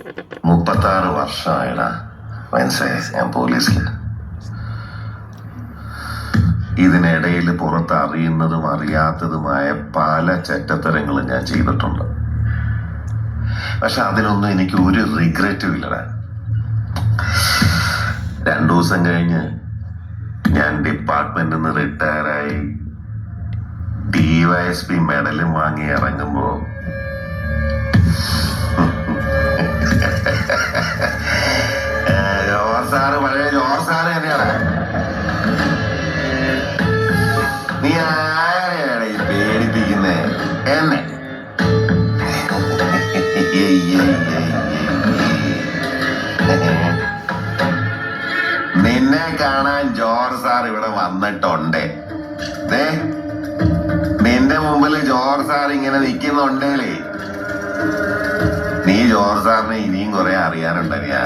36 വർഷമായിടാ മനസ്സിലായി ഞാൻ പോലീസില്. ഇതിനിടയിൽ പുറത്ത് അറിയുന്നതും അറിയാത്തതുമായ പല ചെറ്റത്തരങ്ങളും ഞാൻ ചെയ്തിട്ടുണ്ട്. പക്ഷെ അതിനൊന്നും എനിക്ക് ഒരു റിഗ്രറ്റും ഇല്ലടാ. 2 ദിവസം കഴിഞ്ഞ് ഞാൻ ഡിപ്പാർട്ട്മെന്റിൽ നിന്ന് റിട്ടയറായി DYSP മെഡലും വാങ്ങി ഇറങ്ങുമ്പോ ജോസാറ് പഴയ ജോസാറ് തന്നെയാണ്. നീ ആരെയാണ് ഈ പേടിപ്പിക്കുന്നേ എന്നെ? നിന്നെ കാണാൻ ജോർജ് സാർ ഇവിടെ വന്നിട്ടുണ്ട്. നിന്റെ മുമ്പിൽ ജോർജ് സാർ ഇങ്ങനെ നിൽക്കുന്നുണ്ടേലേ നീ ജോർജ് സാറിനെ ഇനിയും കുറെ അറിയാനുണ്ടറിയാ.